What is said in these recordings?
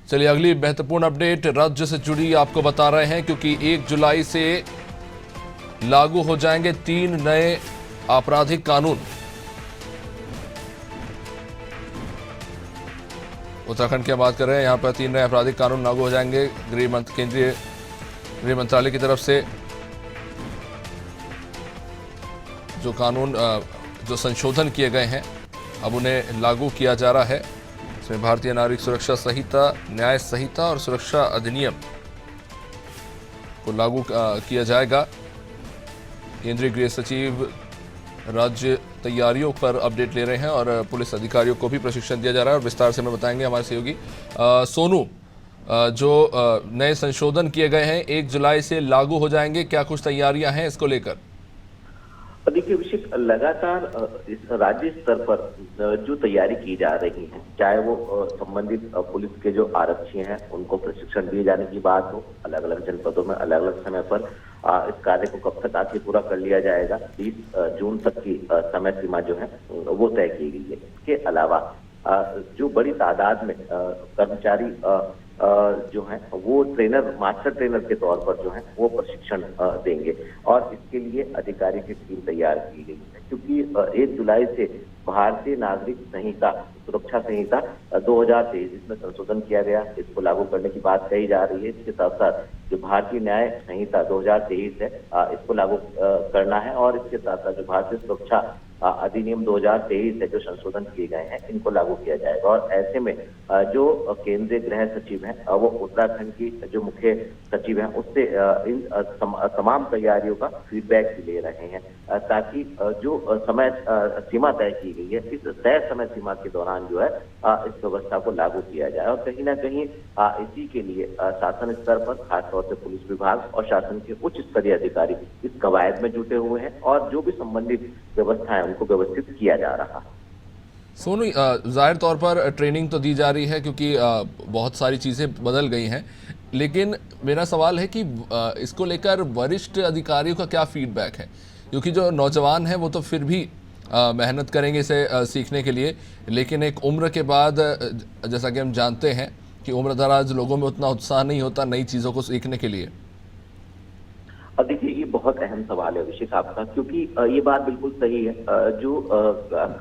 चलिए अगली महत्वपूर्ण अपडेट राज्य से जुड़ी आपको बता रहे हैं, क्योंकि 1 जुलाई से लागू हो जाएंगे 3 नए आपराधिक कानून। उत्तराखंड की बात कर रहे हैं, यहां पर 3 नए आपराधिक कानून लागू हो जाएंगे। केंद्रीय गृह मंत्रालय की तरफ से जो कानून जो संशोधन किए गए हैं अब उन्हें लागू किया जा रहा है। इसमें भारतीय नागरिक सुरक्षा संहिता, न्याय संहिता और सुरक्षा अधिनियम को लागू किया जाएगा। केंद्रीय गृह सचिव राज्य तैयारियों पर अपडेट ले रहे हैं और पुलिस अधिकारियों को भी प्रशिक्षण दिया जा रहा है। और विस्तार से मैं बताएंगे हमारे सहयोगी सोनू। जो नए संशोधन किए गए हैं 1 जुलाई से लागू हो जाएंगे, क्या कुछ तैयारियां हैं इसको लेकर? देखिए अभिषेक, लगातार इस राज्य स्तर पर जो तैयारी की जा रही है, चाहे वो संबंधित पुलिस के जो आरक्षी हैं उनको प्रशिक्षण दिए जाने की बात हो, अलग अलग जनपदों में अलग अलग समय पर इस कार्य को कब तक आके पूरा कर लिया जाएगा, 20 जून तक की समय सीमा जो है वो तय की गई है। इसके अलावा जो बड़ी तादाद में कर्मचारी जो है वो मास्टर ट्रेनर के तौर पर जो है वो प्रशिक्षण देंगे और इसके लिए अधिकारी की टीम तैयार की गई है, क्योंकि 1 जुलाई से भारतीय नागरिक संहिता, सुरक्षा संहिता 2023 इसमें संशोधन किया गया, इसको लागू करने की बात कही जा रही है। इसके साथ साथ जो भारतीय न्याय संहिता 2023 है इसको लागू करना है और इसके साथ साथ जो भारतीय सुरक्षा अधिनियम 2023 है जो संशोधन किए गए हैं इनको लागू किया जाएगा। और ऐसे में जो केंद्रीय गृह सचिव हैं वो उत्तराखंड की जो मुख्य सचिव हैं उससे इन तमाम तैयारियों का फीडबैक भी ले रहे हैं, ताकि जो समय सीमा तय की गई है इस तय समय सीमा के दौरान जो है इस व्यवस्था को लागू किया जाए। और कहीं ना कहीं इसी के लिए शासन स्तर पर खासतौर से पुलिस विभाग और शासन के उच्च स्तरीय अधिकारी इस कवायद में जुटे हुए हैं और जो भी संबंधित व्यवस्था है उनको व्यवस्थित किया जा रहा है। सोनू, जाहिर तौर पर ट्रेनिंग तो दी जा रही है क्योंकि बहुत सारी चीज़ें बदल गई हैं, लेकिन मेरा सवाल है कि इसको लेकर वरिष्ठ अधिकारियों का क्या फीडबैक है? क्योंकि जो नौजवान हैं वो तो फिर भी मेहनत करेंगे इसे सीखने के लिए, लेकिन एक उम्र के बाद जैसा कि हम जानते हैं कि उम्रदराज लोगों में उतना उत्साह नहीं होता नई चीज़ों को सीखने के लिए। अब देखिए ये बहुत अहम सवाल है अभिषेक आपका, क्योंकि ये बात बिल्कुल सही है। जो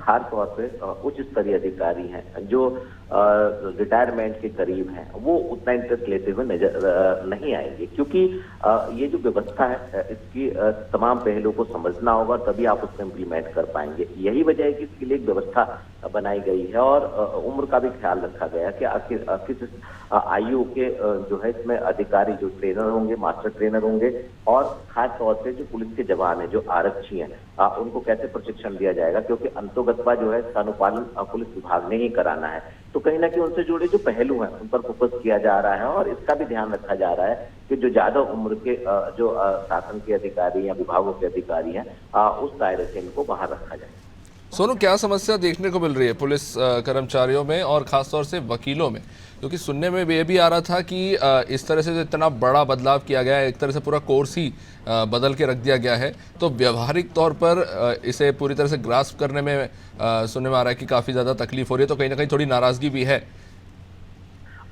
खास तौर पे उच्च स्तरीय अधिकारी हैं जो रिटायरमेंट के करीब हैं वो उतना इंटरेस्ट लेते हुए नजर नहीं आएंगे, क्योंकि ये जो व्यवस्था है इसकी तमाम पहलुओं को समझना होगा, तभी आप उसको इम्प्लीमेंट कर पाएंगे। यही वजह है कि इसके लिए एक व्यवस्था बनाई गई है और उम्र का भी ख्याल रखा गया कि आखिर किस आयु के जो है इसमें अधिकारी जो ट्रेनर होंगे, मास्टर ट्रेनर होंगे और खास तौर से जो पुलिस के जवान हैं, जो आरक्षी हैं, उनको कैसे प्रशिक्षण दिया जाएगा, क्योंकि अंतोगत्वा जो है इसका अनुपालन पुलिस विभाग ने ही कराना है। तो कहीं ना कहीं उनसे जुड़े जो पहलू हैं उन पर फोकस किया जा रहा है और इसका भी ध्यान रखा जा रहा है कि जो ज्यादा उम्र के जो शासन के अधिकारी या विभागों के अधिकारी हैं उस दायरे से इनको बाहर रखा जाए। सोनू, क्या समस्या देखने को मिल रही है पुलिस कर्मचारियों में और खासतौर से वकीलों में? क्योंकि सुनने में ये भी आ रहा था कि इस तरह से जो इतना बड़ा बदलाव किया गया है, एक तरह से पूरा कोर्स ही बदल के रख दिया गया है, तो व्यवहारिक तौर पर इसे पूरी तरह से ग्रास्प करने में सुनने में आ रहा है कि काफ़ी ज़्यादा तकलीफ हो रही है, तो कहीं ना कहीं थोड़ी नाराज़गी भी है।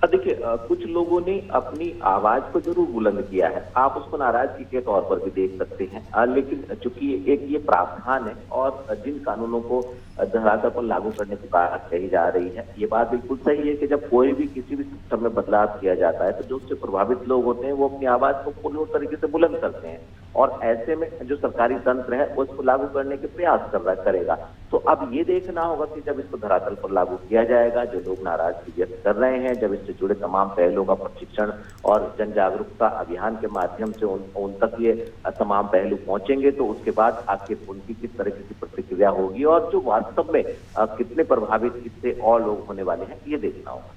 देखिए कुछ लोगों ने अपनी आवाज को जरूर बुलंद किया है, आप उसको नाराजगी के तौर पर भी देख सकते हैं, लेकिन चूंकि एक ये प्रावधान है और जिन कानूनों को धरातल पर लागू करने की बात कही जा रही है, ये बात बिल्कुल सही है कि जब कोई भी किसी भी सिस्टम में बदलाव किया जाता है तो जो उससे प्रभावित लोग होते हैं वो अपनी आवाज को पूर्ण तरीके से बुलंद करते हैं और ऐसे में जो सरकारी तंत्र है वो इसको लागू करने के प्रयास करेगा। तो अब ये देखना होगा कि जब इसको धरातल पर लागू किया जाएगा, जो लोग नाराजगी व्यक्त कर रहे हैं, जब इससे जुड़े तमाम पहलुओं का प्रशिक्षण और जन जागरूकता अभियान के माध्यम से उन तक ये तमाम पहलू पहुंचेंगे, तो उसके बाद आखिर उनकी किस तरह की प्रतिक्रिया होगी और जो वास्तव में कितने प्रभावित इससे और लोग होने वाले हैं ये देखना होगा।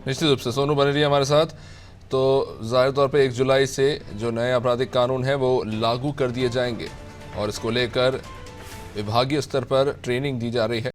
निश्चित रूप से सोनू बने रही हमारे साथ। तो ज़ाहिर तौर पर 1 जुलाई से जो नए आपराधिक कानून हैं वो लागू कर दिए जाएंगे और इसको लेकर विभागीय स्तर पर ट्रेनिंग दी जा रही है।